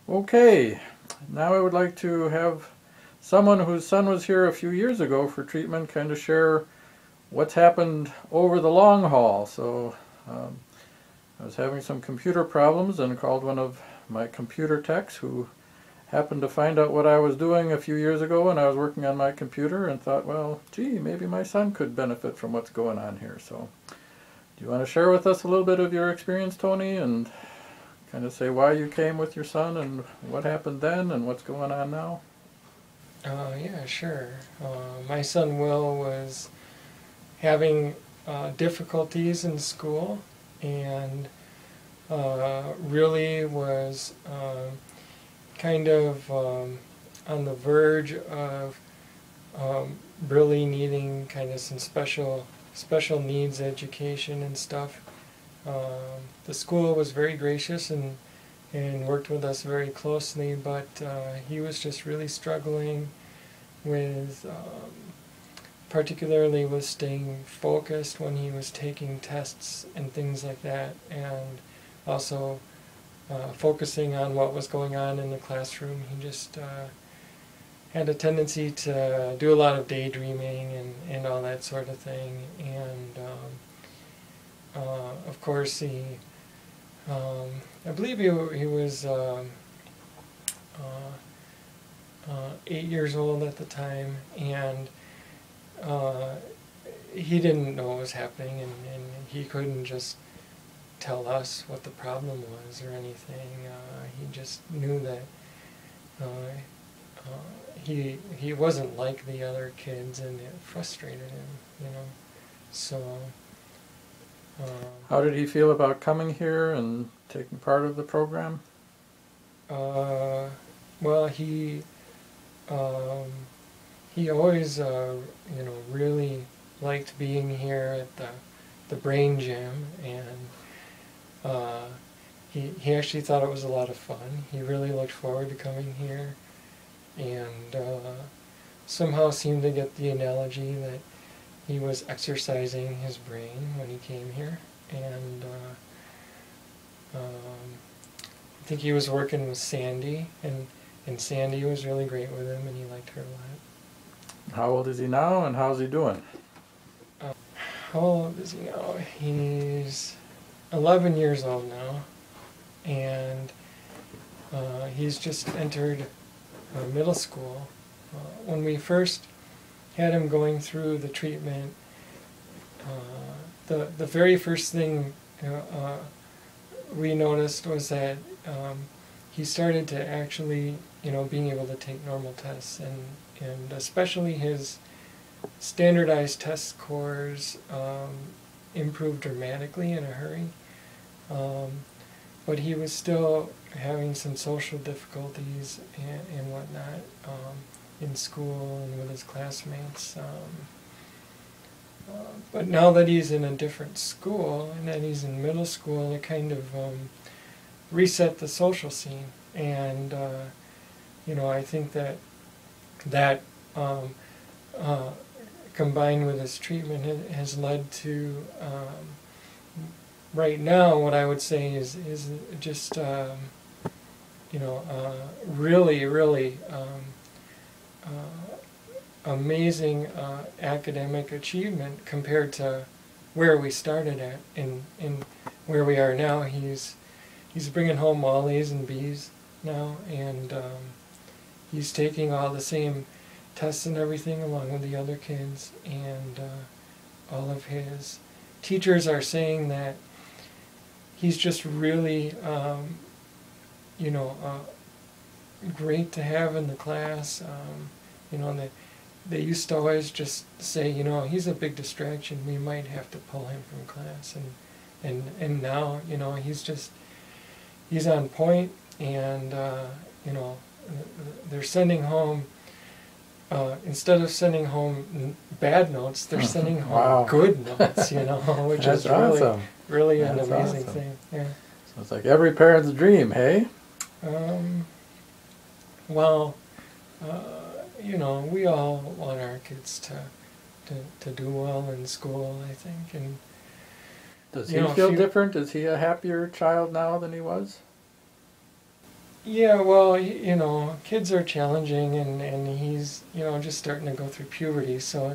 Okay, now I would like to have someone whose son was here a few years ago for treatment kind of share what's happened over the long haul. So I was having some computer problems and called one of my computer techs who happened to find out what I was doing a few years ago when I was working on my computer and thought, well, gee, maybe my son could benefit from what's going on here. So do you want to share with us a little bit of your experience, Tony, and kind of say why you came with your son and what happened then and what's going on now? Yeah, sure. My son Will was having difficulties in school and really was kind of on the verge of really needing kind of some special needs education and stuff. The school was very gracious and worked with us very closely, but he was just really struggling with, particularly with staying focused when he was taking tests and things like that, and also focusing on what was going on in the classroom. He just had a tendency to do a lot of daydreaming and all that sort of thing, and of course I believe he was 8 years old at the time, and he didn't know what was happening, and he couldn't just tell us what the problem was or anything. He just knew that he wasn't like the other kids, and it frustrated him, So. How did he feel about coming here and taking part of the program? Well, he always, really liked being here at the brain gym, and he actually thought it was a lot of fun. He really looked forward to coming here, and somehow seemed to get the analogy that he was exercising his brain when he came here, and I think he was working with Sandy, and Sandy was really great with him, and he liked her a lot. How old is he now, and how's he doing? How old is he now? He's 11 years old now, and he's just entered middle school. When we first had him going through the treatment, the very first thing we noticed was that he started to actually, being able to take normal tests, and especially his standardized test scores improved dramatically in a hurry. But he was still having some social difficulties and whatnot in school and with his classmates. But now that he's in a different school, and that he's in middle school, it kind of reset the social scene. And, I think that combined with his treatment has led to, right now, what I would say is just, really amazing academic achievement compared to where we started at and where we are now. He's bringing home all A's and B's now, and he's taking all the same tests and everything along with the other kids, and all of his teachers are saying that he's just really great to have in the class. They used to always just say, he's a big distraction, we might have to pull him from class, and now, he's on point, and they're sending home, instead of sending home bad notes, they're sending home good notes, which That's is really, awesome. really an That's amazing awesome. thing. Yeah. So it's like every parent's dream, hey? Well, we all want our kids to do well in school, I think. And Does he feel different? Is he a happier child now than he was? Yeah, well, you know, kids are challenging, and he's, you know, just starting to go through puberty, so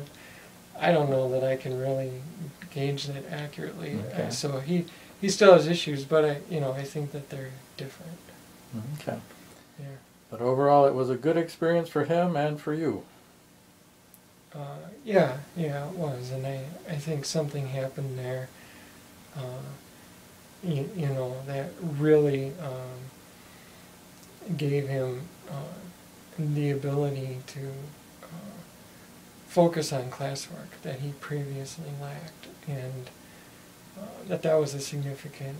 I don't know that I can really gauge that accurately. Okay. So he still has issues, but I think that they're different. Okay. Yeah. But overall, it was a good experience for him and for you. Yeah, it was, and I think something happened there. You know, that really gave him the ability to focus on classwork that he previously lacked, and that was a significant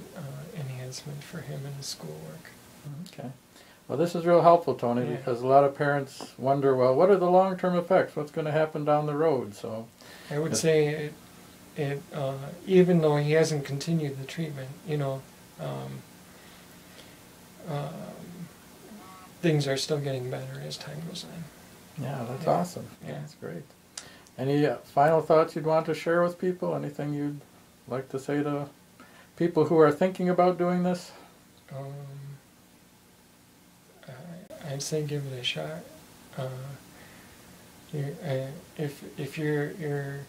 enhancement for him in his schoolwork. Okay. Well, this is real helpful, Tony, Yeah. because a lot of parents wonder, well, what are the long-term effects? What's going to happen down the road? So, I would say it even though he hasn't continued the treatment, um, things are still getting better as time goes on. yeah, that's Yeah. awesome. Yeah. That's great. Any final thoughts you'd want to share with people? Anything you'd like to say to people who are thinking about doing this? I'd say give it a shot. If your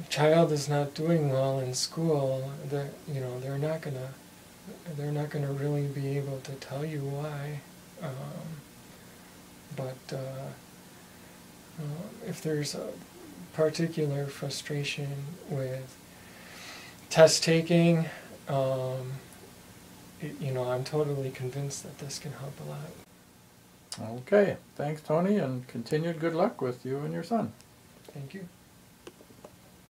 child is not doing well in school, they're not gonna really be able to tell you why. But if there's a particular frustration with test taking, I'm totally convinced that this can help a lot. Okay. Thanks, Tony, and continued good luck with you and your son. Thank you.